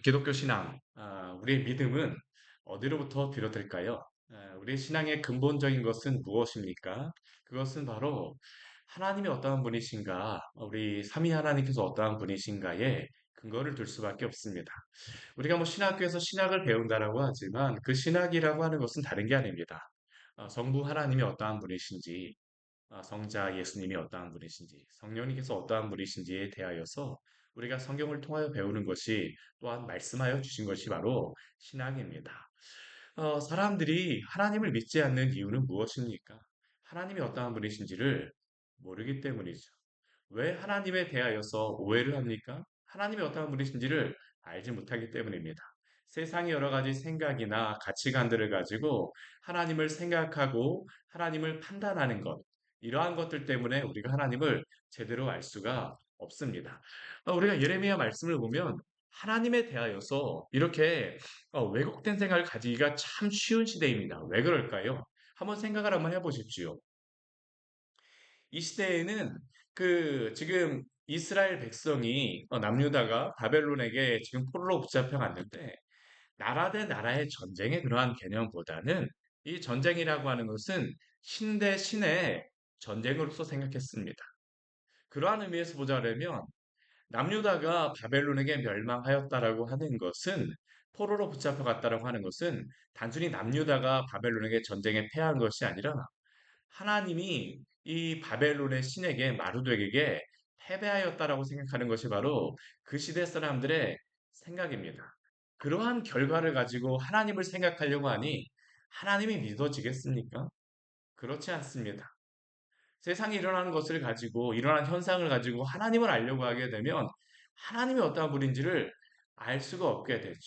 기독교 신앙, 우리의 믿음은 어디로부터 비롯될까요? 우리의 신앙의 근본적인 것은 무엇입니까? 그것은 바로 하나님이 어떠한 분이신가, 우리 삼위 하나님께서 어떠한 분이신가에 근거를 둘 수밖에 없습니다. 우리가 뭐 신학교에서 신학을 배운다라고 하지만 그 신학이라고 하는 것은 다른 게 아닙니다. 성부 하나님이 어떠한 분이신지, 성자 예수님이 어떠한 분이신지, 성령님께서 어떠한 분이신지에 대하여서 우리가 성경을 통하여 배우는 것이 또한 말씀하여 주신 것이 바로 신학입니다. 사람들이 하나님을 믿지 않는 이유는 무엇입니까? 하나님이 어떠한 분이신지를 모르기 때문이죠. 왜 하나님에 대하여서 오해를 합니까? 하나님이 어떠한 분이신지를 알지 못하기 때문입니다. 세상의 여러 가지 생각이나 가치관들을 가지고 하나님을 생각하고 하나님을 판단하는 것, 이러한 것들 때문에 우리가 하나님을 제대로 알 수가 없습니다. 우리가 예레미야 말씀을 보면 하나님에 대하여서 이렇게 왜곡된 생각을 가지기가 참 쉬운 시대입니다. 왜 그럴까요? 한번 생각을 해보십시오. 이 시대에는 지금 이스라엘 백성이 남유다가 바벨론에게 지금 포로로 붙잡혀 갔는데 나라 대 나라의 전쟁의 그러한 개념보다는 이 전쟁이라고 하는 것은 신 대 신의 전쟁으로서 생각했습니다. 그러한 의미에서 보자면 남유다가 바벨론에게 멸망하였다라고 하는 것은 포로로 붙잡혀 갔다라고 하는 것은 단순히 남유다가 바벨론에게 전쟁에 패한 것이 아니라 하나님이 이 바벨론의 신에게 마르도에게 패배하였다라고 생각하는 것이 바로 그 시대 사람들의 생각입니다. 그러한 결과를 가지고 하나님을 생각하려고 하니 하나님이 믿어지겠습니까? 그렇지 않습니다. 세상에 일어나는 것을 가지고 일어난 현상을 가지고 하나님을 알려고 하게 되면 하나님이 어떠한 분인지를 알 수가 없게 되죠.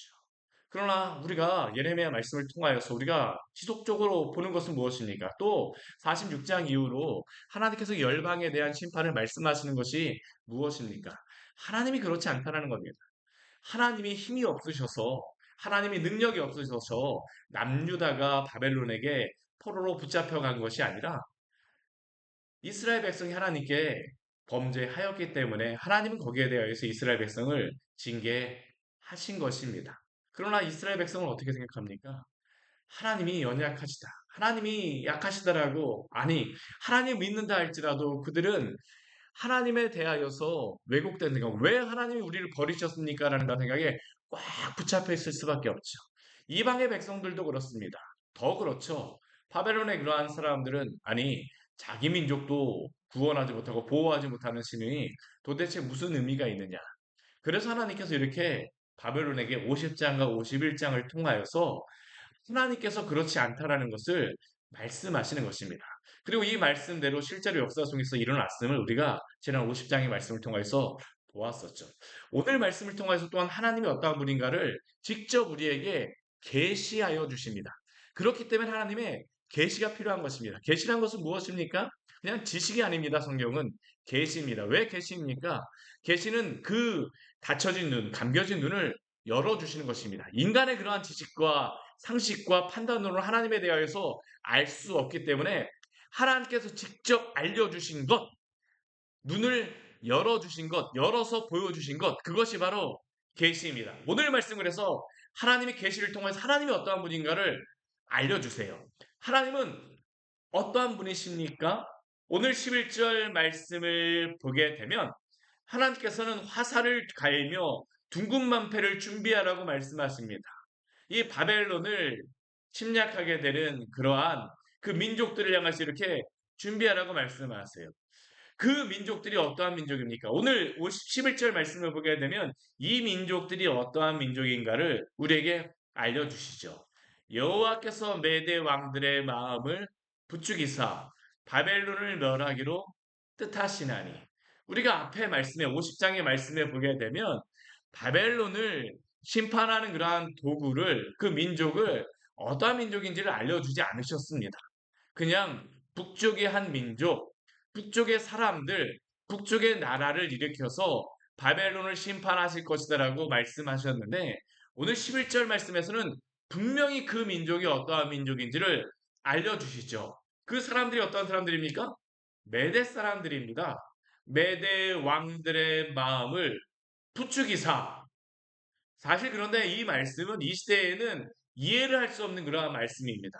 그러나 우리가 예레미야 말씀을 통하여서 우리가 지속적으로 보는 것은 무엇입니까? 또 46장 이후로 하나님께서 열방에 대한 심판을 말씀하시는 것이 무엇입니까? 하나님이 그렇지 않다는 겁니다. 하나님이 힘이 없으셔서 하나님이 능력이 없으셔서 남유다가 바벨론에게 포로로 붙잡혀간 것이 아니라 이스라엘 백성이 하나님께 범죄하였기 때문에 하나님은 거기에 대하여서 이스라엘 백성을 징계하신 것입니다. 그러나 이스라엘 백성은 어떻게 생각합니까? 하나님이 연약하시다. 하나님이 약하시다라고, 아니, 하나님 믿는다 할지라도 그들은 하나님에 대하여서 왜곡된 생각, 왜 하나님이 우리를 버리셨습니까? 라는 생각에 꽉 붙잡혀 있을 수밖에 없죠. 이방의 백성들도 그렇습니다. 더 그렇죠. 바벨론의 그러한 사람들은, 아니, 자기 민족도 구원하지 못하고 보호하지 못하는 신이 도대체 무슨 의미가 있느냐. 그래서 하나님께서 이렇게 바벨론에게 50장과 51장을 통하여서 하나님께서 그렇지 않다라는 것을 말씀하시는 것입니다. 그리고 이 말씀대로 실제로 역사 속에서 일어났음을 우리가 지난 50장의 말씀을 통해서 보았었죠. 오늘 말씀을 통해서 또한 하나님이 어떠한 분인가를 직접 우리에게 계시하여 주십니다. 그렇기 때문에 하나님의 계시가 필요한 것입니다. 계시란 것은 무엇입니까? 그냥 지식이 아닙니다. 성경은 계시입니다. 왜 계시입니까? 계시는 그 닫혀진 눈, 감겨진 눈을 열어주시는 것입니다. 인간의 그러한 지식과 상식과 판단으로 하나님에 대하여서 알 수 없기 때문에 하나님께서 직접 알려주신 것, 눈을 열어주신 것, 열어서 보여주신 것, 그것이 바로 계시입니다. 오늘 말씀을 해서 하나님의 계시를 통해서 하나님이 어떠한 분인가를 알려주세요. 하나님은 어떠한 분이십니까? 오늘 11절 말씀을 보게 되면 하나님께서는 화살을 갈며 둥근만패를 준비하라고 말씀하십니다. 이 바벨론을 침략하게 되는 그러한 그 민족들을 향해서 이렇게 준비하라고 말씀하세요. 그 민족들이 어떠한 민족입니까? 오늘 11절 말씀을 보게 되면 이 민족들이 어떠한 민족인가를 우리에게 알려주시죠. 여호와께서 메대 왕들의 마음을 부추기사 바벨론을 멸하기로 뜻하시나니 우리가 앞에 말씀에 50장의 말씀에 보게 되면 바벨론을 심판하는 그러한 도구를 그 민족을 어떠한 민족인지를 알려주지 않으셨습니다. 그냥 북쪽의 한 민족, 북쪽의 사람들, 북쪽의 나라를 일으켜서 바벨론을 심판하실 것이다라고 말씀하셨는데 오늘 11절 말씀에서는 분명히 그 민족이 어떠한 민족인지를 알려주시죠. 그 사람들이 어떠한 사람들입니까? 메대 사람들입니다. 메대 왕들의 마음을 부추기사 사실 그런데 이 말씀은 이 시대에는 이해를 할 수 없는 그러한 말씀입니다.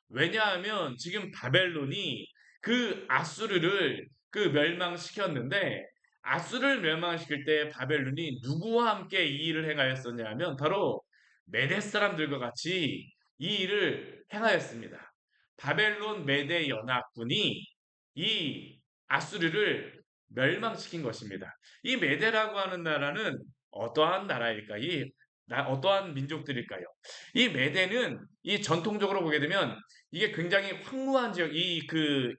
왜냐하면 지금 바벨론이 그 아수르를 멸망시켰는데 아수르를 멸망시킬 때 바벨론이 누구와 함께 이 일을 행하였었냐 하면 바로 메대 사람들과 같이 이 일을 행하였습니다. 바벨론 메대 연합군이 이 아수르를 멸망시킨 것입니다. 이 메대라고 하는 나라는 어떠한 나라일까? 어떠한 민족들일까요? 이 메대는 이 전통적으로 보게 되면 이게 굉장히 황무한 지역,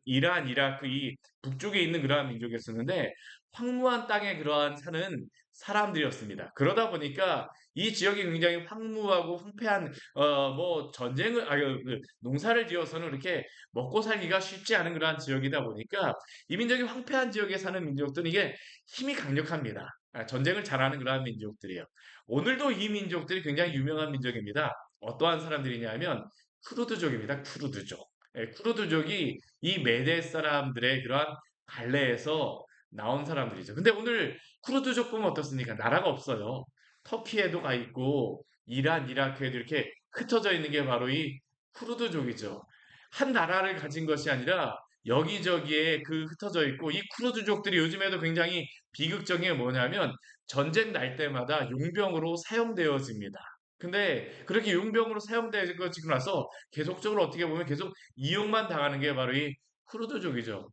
이란, 이라크, 이 북쪽에 있는 그러한 민족이었었는데 황무한 땅에 그러한 사는 사람들이었습니다. 그러다 보니까 이 지역이 굉장히 황무하고 황폐한 뭐 전쟁을 농사를 지어서는 이렇게 먹고 살기가 쉽지 않은 그러한 지역이다 보니까 이 민족이 황폐한 지역에 사는 민족들은 이게 힘이 강력합니다. 전쟁을 잘하는 그러한 민족들이에요. 오늘도 이 민족들이 굉장히 유명한 민족입니다. 어떠한 사람들이냐면 쿠르드족입니다. 쿠르드족. 쿠르드족이 이 메대 사람들의 그러한 갈래에서 나온 사람들이죠. 근데 오늘 쿠르드족 보면 어떻습니까? 나라가 없어요. 터키에도 가 있고 이란, 이라크에도 이렇게 흩어져 있는 게 바로 이 쿠르드족이죠. 한 나라를 가진 것이 아니라 여기저기에 흩어져 있고 이 쿠르드족들이 요즘에도 굉장히 비극적인 게 뭐냐면 전쟁 날 때마다 용병으로 사용되어집니다. 근데 그렇게 용병으로 사용되어지고 나서 계속적으로 어떻게 보면 계속 이용만 당하는 게 바로 이 쿠르드족이죠.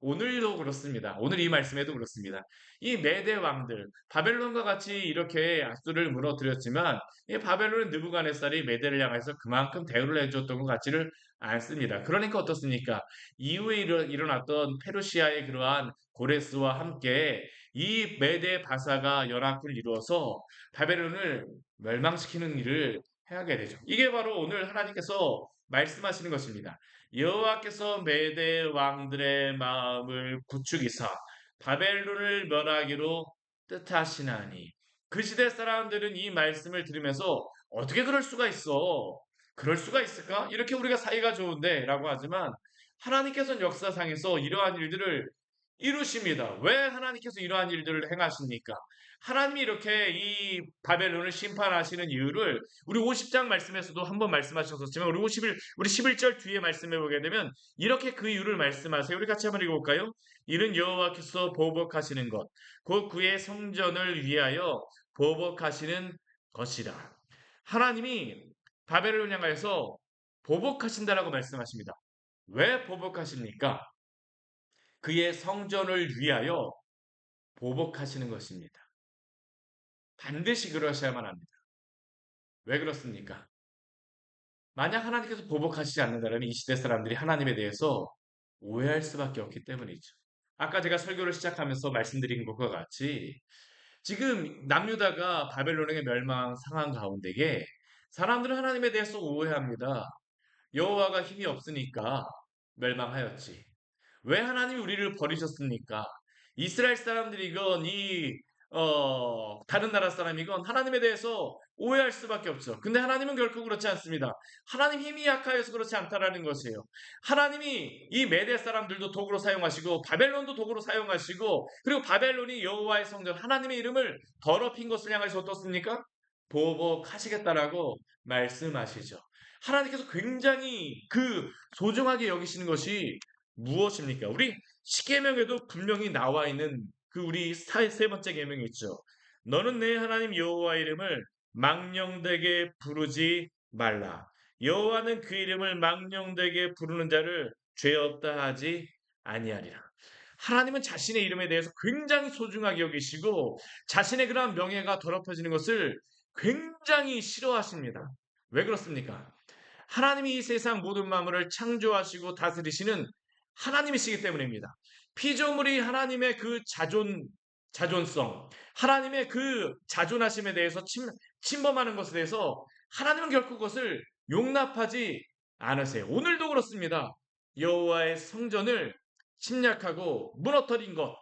오늘도 그렇습니다. 오늘 이 말씀에도 그렇습니다. 이 메대 왕들, 바벨론과 같이 이렇게 아수르를 무너뜨렸지만 이 바벨론의 느부갓네살이 메대를 향해서 그만큼 대우를 해줬던 것 같지를 않습니다. 그러니까 어떻습니까? 이후에 일어났던 페르시아의 그러한 고레스와 함께 이 메대 바사가 연합군을 이루어서 바벨론을 멸망시키는 일을 해하게 되죠. 이게 바로 오늘 하나님께서 말씀하시는 것입니다. 여호와께서 메대 왕들의 마음을 구축이사 바벨론을 멸하기로 뜻하시나니 그 시대 사람들은 이 말씀을 들으면서 어떻게 그럴 수가 있어? 그럴 수가 있을까? 이렇게 우리가 사이가 좋은데 라고 하지만 하나님께서는 역사상에서 이러한 일들을 이루십니다. 왜 하나님께서 이러한 일들을 행하십니까? 하나님이 이렇게 이 바벨론을 심판하시는 이유를 우리 50장 말씀에서도 한번 말씀하셨었지만 우리 11절 뒤에 말씀해 보게 되면 이렇게 그 이유를 말씀하세요. 우리 같이 한번 읽어볼까요? 이는 여호와께서 보복하시는 것, 곧 그의 성전을 위하여 보복하시는 것이라. 하나님이 바벨론 향하여서 보복하신다라고 말씀하십니다. 왜 보복하십니까? 그의 성전을 위하여 보복하시는 것입니다. 반드시 그러셔야만 합니다. 왜 그렇습니까? 만약 하나님께서 보복하시지 않는다면 이 시대 사람들이 하나님에 대해서 오해할 수밖에 없기 때문이죠. 아까 제가 설교를 시작하면서 말씀드린 것과 같이 지금 남유다가 바벨론에게 멸망 상황 가운데에 사람들은 하나님에 대해서 오해합니다. 여호와가 힘이 없으니까 멸망하였지. 왜 하나님이 우리를 버리셨습니까? 이스라엘 사람들이건 다른 나라 사람이건 하나님에 대해서 오해할 수밖에 없죠. 근데 하나님은 결코 그렇지 않습니다. 하나님 힘이 약하여서 그렇지 않다라는 것이에요. 하나님이 이 메대 사람들도 도구로 사용하시고 바벨론도 도구로 사용하시고 그리고 바벨론이 여호와의 성전 하나님의 이름을 더럽힌 것을 향해서 어떻습니까? 보복하시겠다라고 말씀하시죠. 하나님께서 굉장히 소중하게 여기시는 것이 무엇입니까? 우리 십계명에도 분명히 나와 있는 우리 세 번째 계명이 있죠. 너는 내 하나님 여호와 이름을 망령되게 부르지 말라. 여호와는 그 이름을 망령되게 부르는 자를 죄 없다 하지 아니하리라. 하나님은 자신의 이름에 대해서 굉장히 소중하게 여기시고 자신의 그러한 명예가 더럽혀지는 것을 굉장히 싫어하십니다. 왜 그렇습니까? 하나님이 이 세상 모든 만물을 창조하시고 다스리시는 하나님이시기 때문입니다. 피조물이 하나님의 자존성, 하나님의 자존하심에 대해서 침범하는 것에 대해서 하나님은 결코 그것을 용납하지 않으세요. 오늘도 그렇습니다. 여호와의 성전을 침략하고 무너뜨린 것,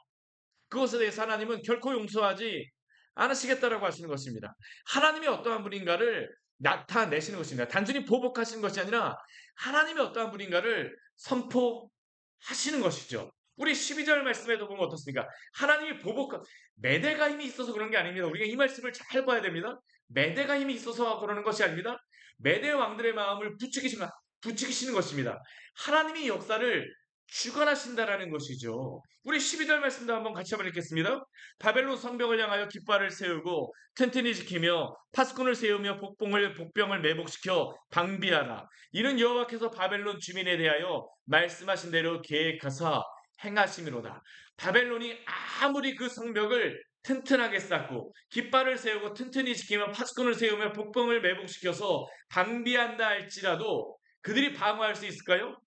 그것에 대해서 하나님은 결코 용서하지 않으시겠다라고 하시는 것입니다. 하나님이 어떠한 분인가를 나타내시는 것입니다. 단순히 보복하시는 것이 아니라 하나님이 어떠한 분인가를 선포하시는 것이죠. 우리 12절 말씀에도 보면 어떻습니까? 하나님이 보복, 메대가 힘이 있어서 그런 게 아닙니다. 우리가 이 말씀을 잘 봐야 됩니다. 메대가 힘이 있어서 그러는 것이 아닙니다. 메대 왕들의 마음을 부추기시는 것입니다. 하나님이 역사를 주관하신다라는 것이죠. 우리 12절 말씀도 한번 같이 한번 읽겠습니다. 바벨론 성벽을 향하여 깃발을 세우고 튼튼히 지키며 파수꾼을 세우며 복병을 매복시켜 방비하라. 이는 여호와께서 바벨론 주민에 대하여 말씀하신 대로 계획하사 행하심이로다. 바벨론이 아무리 그 성벽을 튼튼하게 쌓고 깃발을 세우고 튼튼히 지키며 파수꾼을 세우며 복병을 매복시켜서 방비한다 할지라도 그들이 방어할 수 있을까요?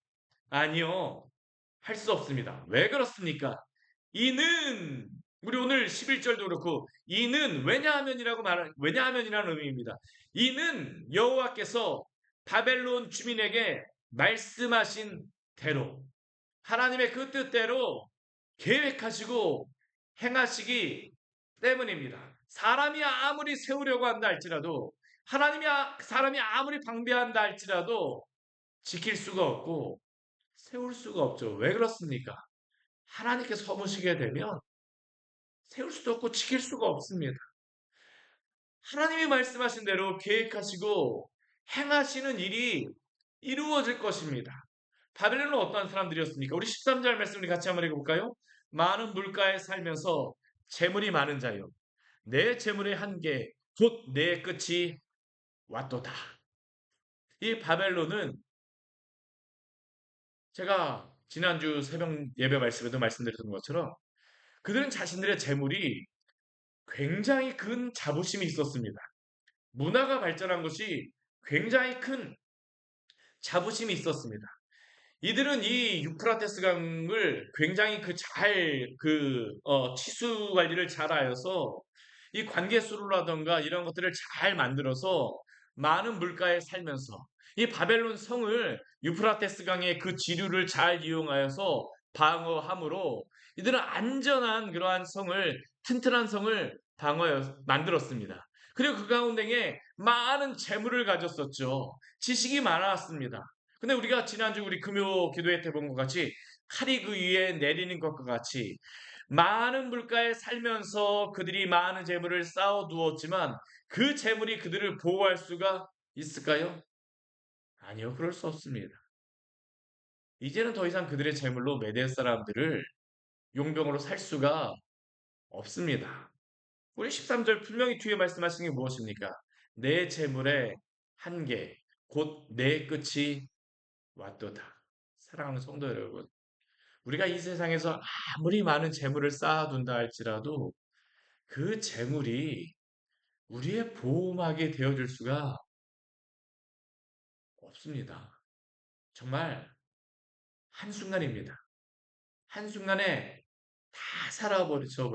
아니요. 할 수 없습니다. 왜 그렇습니까? 이는 우리 오늘 11절도 그렇고 이는 왜냐하면이라는 의미입니다. 이는 여호와께서 바벨론 주민에게 말씀하신 대로 하나님의 그 뜻대로 계획하시고 행하시기 때문입니다. 사람이 아무리 세우려고 한다 할지라도 사람이 아무리 방비한다 할지라도 지킬 수가 없고 세울 수가 없죠. 왜 그렇습니까? 하나님께 서무시게 되면 세울 수도 없고 지킬 수가 없습니다. 하나님이 말씀하신 대로 계획하시고 행하시는 일이 이루어질 것입니다. 바벨론은 어떠한 사람들이었습니까? 우리 13절 말씀을 같이 한번 읽어볼까요? 많은 물가에 살면서 재물이 많은 자요. 내 재물의 한계, 곧 내 끝이 왔도다. 이 바벨론은 제가 지난주 새벽 예배 말씀에도 말씀드렸던 것처럼 그들은 자신들의 재물이 굉장히 큰 자부심이 있었습니다. 문화가 발전한 것이 굉장히 큰 자부심이 있었습니다. 이들은 이 유프라테스 강을 굉장히 치수 관리를 잘 하여서 이 관계수로라던가 이런 것들을 잘 만들어서 많은 물가에 살면서 이 바벨론 성을 유프라테스 강의 그 지류를 잘 이용하여서 방어함으로 이들은 안전한 그러한 성을 튼튼한 성을 방어해 만들었습니다. 그리고 그 가운데에 많은 재물을 가졌었죠. 지식이 많았습니다. 근데 우리가 지난주 우리 금요 기도회 때 본 것 같이 칼이 그 위에 내리는 것과 같이 많은 물가에 살면서 그들이 많은 재물을 쌓아 두었지만 그 재물이 그들을 보호할 수가 있을까요? 아니요, 그럴 수 없습니다. 이제는 더 이상 그들의 재물로 메대 사람들을 용병으로 살 수가 없습니다. 우리 13절 분명히 뒤에 말씀하신 게 무엇입니까? 내 재물의 한계, 곧 내 끝이 왔도다. 사랑하는 성도 여러분, 우리가 이 세상에서 아무리 많은 재물을 쌓아둔다 할지라도 그 재물이 우리의 보호막이 되어줄 수가 없습니다. 정말 한순간입니다. 한순간에 다 사라져 버리죠.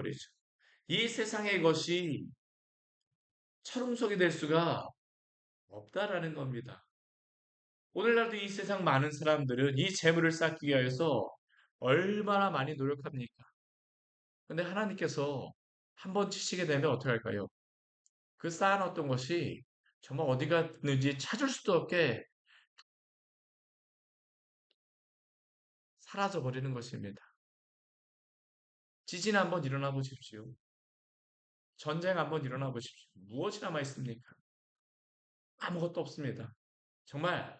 이 세상의 것이 철옹석이 될 수가 없다라는 겁니다. 오늘날도 이 세상 많은 사람들은 이 재물을 쌓기 위해서 얼마나 많이 노력합니까? 근데 하나님께서 한번 치시게 되면 어떻게 할까요? 그 쌓아놨던 것이 정말 어디 갔는지 찾을 수도 없게 사라져 버리는 것입니다. 지진 한번 일어나 보십시오. 전쟁 한번 일어나 보십시오. 무엇이 남아 있습니까? 아무것도 없습니다. 정말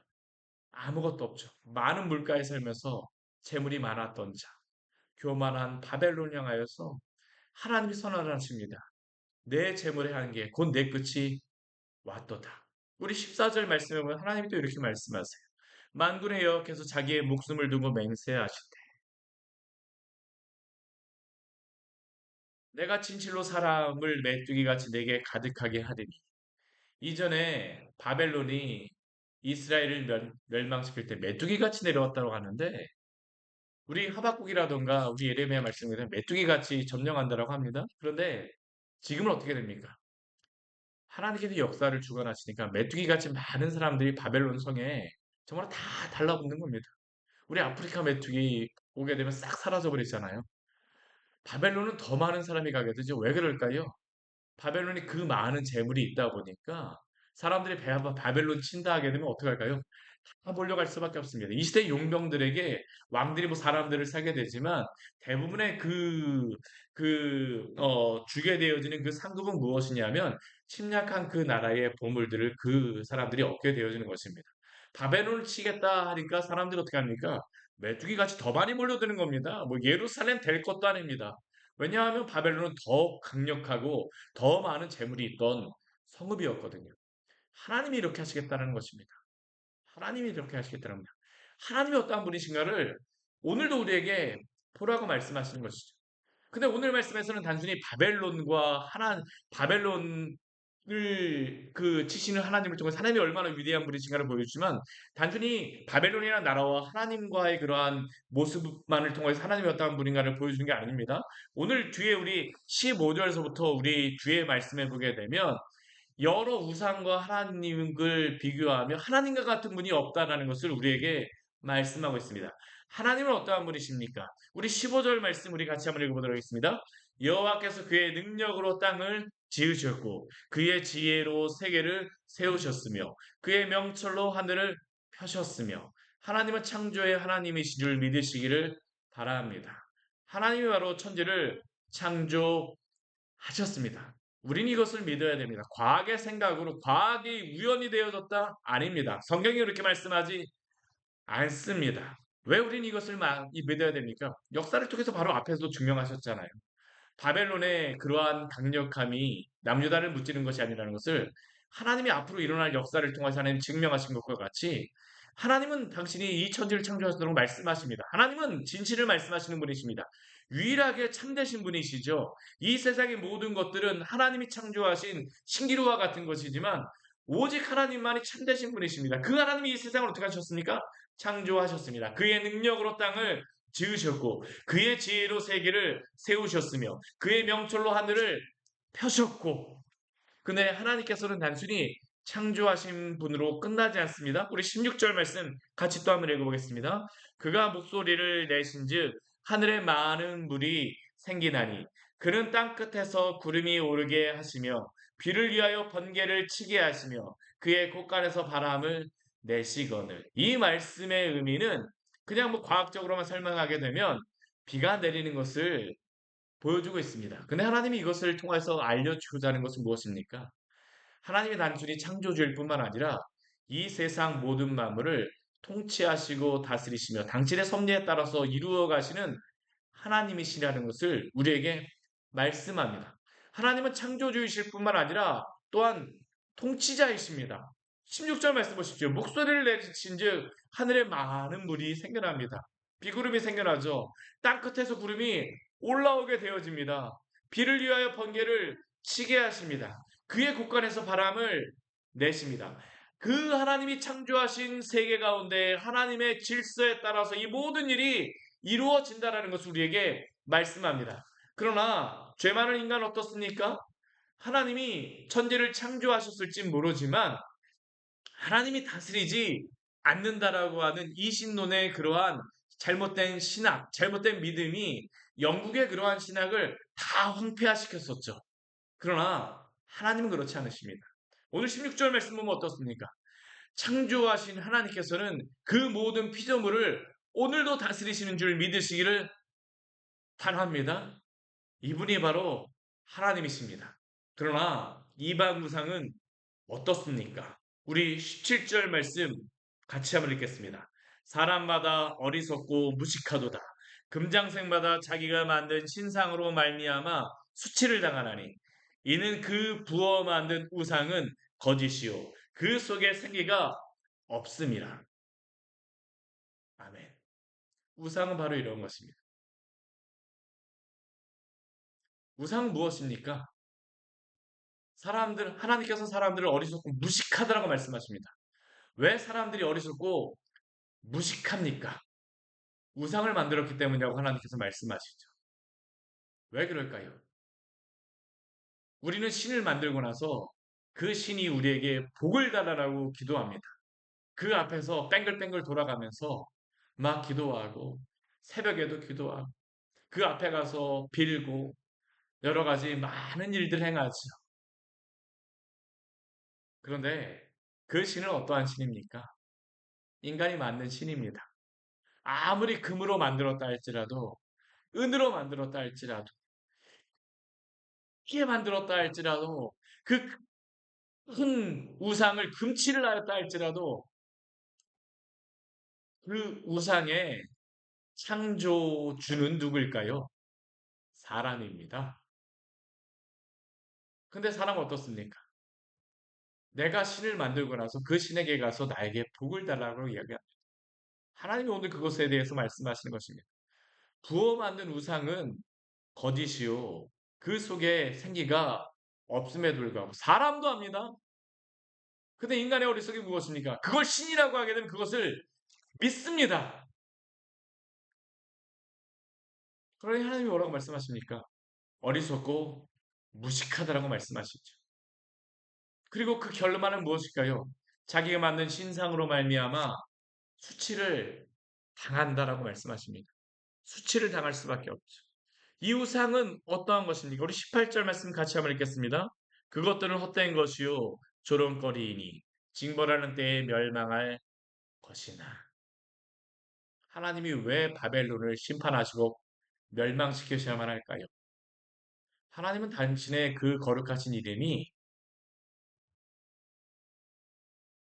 아무것도 없죠. 많은 물가에 살면서 재물이 많았던 자, 교만한 바벨론 향하여서 하나님이 선언하십니다. 내 재물의 한계, 곧 내 끝이 왔도다. 우리 14절 말씀에 보면 하나님이 또 이렇게 말씀하세요. 만군의 여호와께서 자기의 목숨을 두고 맹세하시되 내가 진실로 사람을 메뚜기같이 내게 가득하게 하리니 이전에 바벨론이 이스라엘을 멸망시킬 때 메뚜기같이 내려왔다고 하는데 우리 하박국이라던가 우리 예레미야 말씀에는 메뚜기같이 점령한다라고 합니다. 그런데 지금은 어떻게 됩니까? 하나님께서 역사를 주관하시니까 메뚜기같이 많은 사람들이 바벨론 성에 정말 다 달라붙는 겁니다. 우리 아프리카 메뚜기 오게 되면 싹 사라져 버리잖아요. 바벨론은 더 많은 사람이 가게 되죠. 왜 그럴까요? 바벨론이 그 많은 재물이 있다 보니까 사람들이 바벨론 친다 하게 되면 어떡할까요? 다 몰려갈 수밖에 없습니다. 이 시대 용병들에게 왕들이 뭐 사람들을 사게 되지만 대부분의 주게 되어지는 그 상급은 무엇이냐면 침략한 그 나라의 보물들을 그 사람들이 얻게 되어지는 것입니다. 바벨론을 치겠다 하니까 사람들이 어떻게 합니까? 메뚜기 같이 더 많이 몰려드는 겁니다. 뭐 예루살렘 될 것도 아닙니다. 왜냐하면 바벨론은 더 강력하고 더 많은 재물이 있던 성읍이었거든요. 하나님이 이렇게 하시겠다는 것입니다. 하나님이 이렇게 하시겠다는 겁니다. 하나님이 어떠한 분이신가를 오늘도 우리에게 보라고 말씀하시는 것이죠. 근데 오늘 말씀에서는 단순히 바벨론을 치시는 하나님을 통해서 하나님이 얼마나 위대한 분이신가를 보여주지만 단순히 바벨론이라는 나라와 하나님과의 그러한 모습만을 통해서 하나님이 어떠한 분인가를 보여주는 게 아닙니다. 오늘 뒤에 우리 15절에서부터 우리 뒤에 말씀해 보게 되면 여러 우상과 하나님을 비교하며 하나님과 같은 분이 없다라는 것을 우리에게 말씀하고 있습니다. 하나님은 어떠한 분이십니까? 우리 15절 말씀 우리 같이 한번 읽어보도록 하겠습니다. 여호와께서 그의 능력으로 땅을 지으셨고 그의 지혜로 세계를 세우셨으며 그의 명철로 하늘을 펴셨으며 하나님은 창조의 하나님이신 줄 믿으시기를 바랍니다. 하나님이 바로 천지를 창조하셨습니다. 우린 이것을 믿어야 됩니다. 과학의 생각으로 과학이 우연이 되어졌다? 아닙니다. 성경이 그렇게 말씀하지 않습니다. 왜 우린 이것을 믿어야 됩니까? 역사를 통해서 바로 앞에서도 증명하셨잖아요. 바벨론의 그러한 강력함이 남유다를 무찌른 것이 아니라는 것을 하나님이 앞으로 일어날 역사를 통해서 하나님 증명하신 것과 같이 하나님은 당신이 이 천지를 창조하시도록 말씀하십니다. 하나님은 진실을 말씀하시는 분이십니다. 유일하게 참되신 분이시죠. 이 세상의 모든 것들은 하나님이 창조하신 신기루와 같은 것이지만 오직 하나님만이 참되신 분이십니다. 그 하나님이 이 세상을 어떻게 하셨습니까? 창조하셨습니다. 그의 능력으로 땅을 지으셨고 그의 지혜로 세계를 세우셨으며 그의 명철로 하늘을 펴셨고 근데 하나님께서는 단순히 창조하신 분으로 끝나지 않습니다. 우리 16절 말씀 같이 또 한번 읽어보겠습니다. 그가 목소리를 내신즉 하늘에 많은 물이 생기나니 그는 땅 끝에서 구름이 오르게 하시며 비를 위하여 번개를 치게 하시며 그의 곳간에서 바람을 내시거늘 이 말씀의 의미는 그냥 뭐 과학적으로만 설명하게 되면 비가 내리는 것을 보여주고 있습니다. 근데 하나님이 이것을 통해서 알려주고자 하는 것은 무엇입니까? 하나님이 단순히 창조주일 뿐만 아니라 이 세상 모든 만물을 통치하시고 다스리시며 당신의 섭리에 따라서 이루어 가시는 하나님이시라는 것을 우리에게 말씀합니다. 하나님은 창조주이실 뿐만 아니라 또한 통치자이십니다. 16절 말씀 보십시오. 목소리를 내신즉 하늘에 많은 물이 생겨납니다. 비구름이 생겨나죠. 땅 끝에서 구름이 올라오게 되어집니다. 비를 위하여 번개를 치게 하십니다. 그의 곳간에서 바람을 내십니다. 그 하나님이 창조하신 세계 가운데 하나님의 질서에 따라서 이 모든 일이 이루어진다라는 것을 우리에게 말씀합니다. 그러나 죄 많은 인간 어떻습니까? 하나님이 천지를 창조하셨을지 모르지만 하나님이 다스리지 않는다라고 하는 이신론의 그러한 잘못된 신학, 잘못된 믿음이 영국의 그러한 신학을 다 황폐화시켰었죠. 그러나 하나님은 그렇지 않으십니다. 오늘 16절 말씀 보면 어떻습니까? 창조하신 하나님께서는 그 모든 피조물을 오늘도 다스리시는 줄 믿으시기를 바랍니다. 이분이 바로 하나님이십니다. 그러나 이방 우상은 어떻습니까? 우리 17절 말씀 같이 한번 읽겠습니다. 사람마다 어리석고 무식하도다. 금장색마다 자기가 만든 신상으로 말미암아 수치를 당하나니 이는 그 부어 만든 우상은 거짓이요 그 속에 생기가 없음이라. 아멘. 우상은 바로 이런 것입니다. 우상은 무엇입니까? 하나님께서 사람들을 어리석고 무식하다라고 말씀하십니다. 왜 사람들이 어리석고 무식합니까? 우상을 만들었기 때문이라고 하나님께서 말씀하시죠. 왜 그럴까요? 우리는 신을 만들고 나서 그 신이 우리에게 복을 달라라고 기도합니다. 그 앞에서 뺑글뺑글 돌아가면서 막 기도하고 새벽에도 기도하고 그 앞에 가서 빌고 여러 가지 많은 일들 행하죠. 그런데 그 신은 어떠한 신입니까? 인간이 만든 신입니다. 아무리 금으로 만들었다 할지라도, 은으로 만들었다 할지라도, 희게 만들었다 할지라도, 그 큰 우상을 금치를 하였다 할지라도, 그 우상의 창조주는 누구일까요? 사람입니다. 근데 사람은 어떻습니까? 내가 신을 만들고 나서 그 신에게 가서 나에게 복을 달라고 이야기합니다. 하나님이 오늘 그것에 대해서 말씀하시는 것입니다. 부어 만든 우상은 거짓이요. 그 속에 생기가 없음에도 불구하고 사람도 합니다. 근데 인간의 어리석이 무엇입니까? 그걸 신이라고 하게 되면 그것을 믿습니다. 그러니 하나님이 뭐라고 말씀하십니까? 어리석고 무식하다라고 말씀하시죠. 그리고 그 결론은 무엇일까요? 자기가 만든 신상으로 말미암아 수치를 당한다라고 말씀하십니다. 수치를 당할 수밖에 없죠. 이 우상은 어떠한 것입니까? 우리 18절 말씀 같이 한번 읽겠습니다. 그것들은 헛된 것이요 조롱거리이니 징벌하는 때에 멸망할 것이나. 하나님이 왜 바벨론을 심판하시고 멸망시키셔야만 할까요? 하나님은 당신의 그 거룩하신 이름이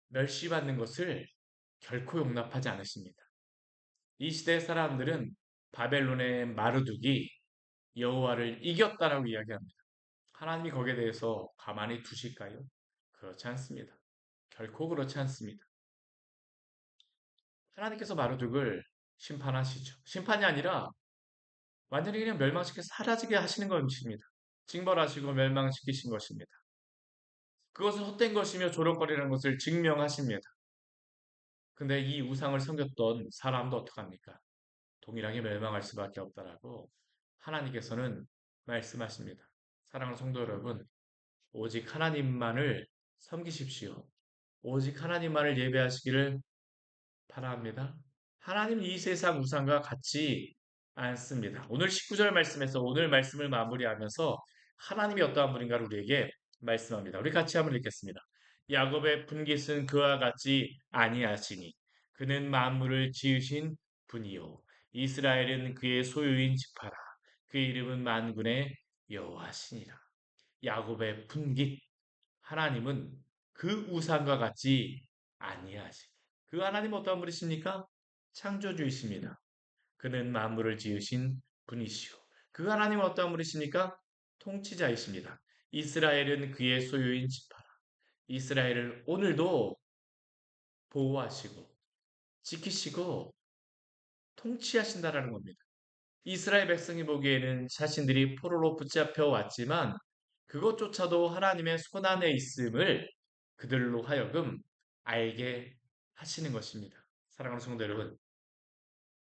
멸시받는 것을 결코 용납하지 않으십니다. 이 시대 사람들은 바벨론의 마르둑이 여호와를 이겼다라고 이야기합니다. 하나님이 거기에 대해서 가만히 두실까요? 그렇지 않습니다. 결코 그렇지 않습니다. 하나님께서 마르둑을 심판하시죠. 심판이 아니라 완전히 그냥 멸망시켜 사라지게 하시는 것입니다. 징벌하시고 멸망시키신 것입니다. 그것은 헛된 것이며 조롱거리라는 것을 증명하십니다. 근데 이 우상을 섬겼던 사람도 어떡합니까? 동일하게 멸망할 수밖에 없다라고 하나님께서는 말씀하십니다. 사랑하는 성도 여러분, 오직 하나님만을 섬기십시오. 오직 하나님만을 예배하시기를 바랍니다. 하나님 이 세상 우상과 같지 않습니다. 오늘 19절 말씀에서 오늘 말씀을 마무리하면서 하나님이 어떠한 분인가를 우리에게 말씀합니다. 우리 같이 한번 읽겠습니다. 야곱의 분깃은 그와 같이 아니하시니 그는 만물을 지으신 분이요 이스라엘은 그의 소유인 지파라. 그의 이름은 만군의 여호와시니라. 야곱의 분깃 하나님은 그 우상과 같이 아니하시. 그 하나님 어떠한 분이십니까? 창조주이십니다. 그는 만물을 지으신 분이시오. 그 하나님 어떠한 분이십니까? 통치자이십니다. 이스라엘은 그의 소유인 지파라. 이스라엘을 오늘도 보호하시고 지키시고 통치하신다라는 겁니다. 이스라엘 백성이 보기에는 자신들이 포로로 붙잡혀 왔지만 그것조차도 하나님의 손안에 있음을 그들로 하여금 알게 하시는 것입니다. 사랑하는 성도 여러분,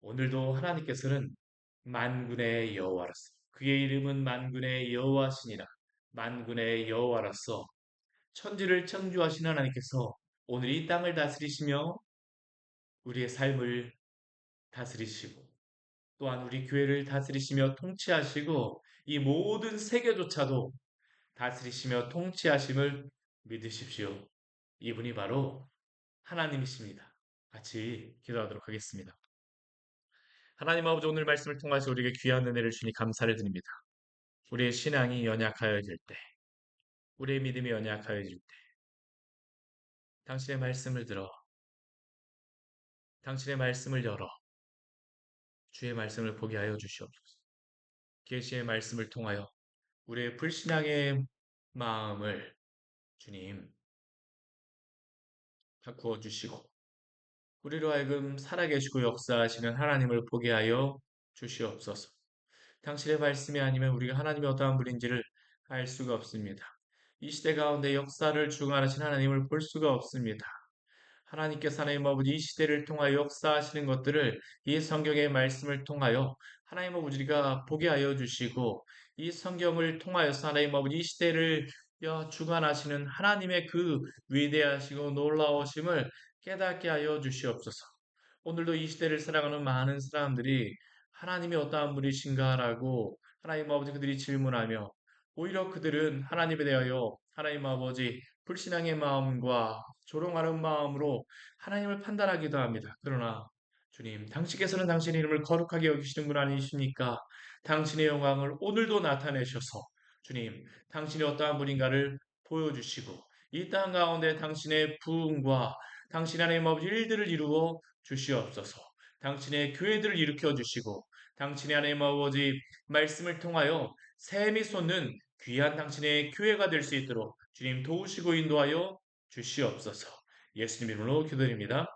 오늘도 하나님께서는 만군의 여호와로서 그의 이름은 만군의 여호와시니라. 만군의 여호와로서 천지를 창조하신 하나님께서 오늘 이 땅을 다스리시며 우리의 삶을 다스리시고 또한 우리 교회를 다스리시며 통치하시고 이 모든 세계조차도 다스리시며 통치하심을 믿으십시오. 이분이 바로 하나님이십니다. 같이 기도하도록 하겠습니다. 하나님 아버지 오늘 말씀을 통해서 우리에게 귀한 은혜를 주니 감사를 드립니다. 우리의 신앙이 연약하여질 때, 우리의 믿음이 연약하여질 때, 당신의 말씀을 들어, 당신의 말씀을 열어, 주의 말씀을 보게 하여 주시옵소서. 계시의 말씀을 통하여 우리의 불신앙의 마음을 주님 바꾸어 주시고 우리로 하여금 살아계시고 역사하시는 하나님을 보게 하여 주시옵소서. 당신의 말씀이 아니면 우리가 하나님이 어떠한 분인지를 알 수가 없습니다. 이 시대 가운데 역사를 주관하신 하나님을 볼 수가 없습니다. 하나님께서 하나님 아버지 이 시대를 통하여 역사하시는 것들을 이 성경의 말씀을 통하여 하나님 아버지 우리가 보게 하여 주시고 이 성경을 통하여서 하나님 아버지 이 시대를 주관하시는 하나님의 그 위대하시고 놀라우심을 깨닫게 하여 주시옵소서. 오늘도 이 시대를 살아가는 많은 사람들이 하나님이 어떠한 분이신가라고 하나님 아버지 그들이 질문하며 오히려 그들은 하나님에 대하여 하나님 아버지 불신앙의 마음과 조롱하는 마음으로 하나님을 판단하기도 합니다. 그러나 주님, 당신께서는 당신의 이름을 거룩하게 여기시는 분 아니십니까? 당신의 영광을 오늘도 나타내셔서 주님, 당신이 어떠한 분인가를 보여주시고 이 땅 가운데 당신의 부흥과 당신 하나님 아버지 일들을 이루어 주시옵소서. 당신의 교회들을 일으켜 주시고 당신의 하나님 아버지 말씀을 통하여 샘이 솟는 귀한 당신의 교회가 될 수 있도록 주님 도우시고 인도하여 주시옵소서. 예수님 이름으로 기도드립니다.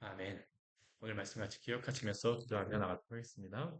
아멘. 오늘 말씀 같이 기억하시면서 기도하며 나가도록 하겠습니다.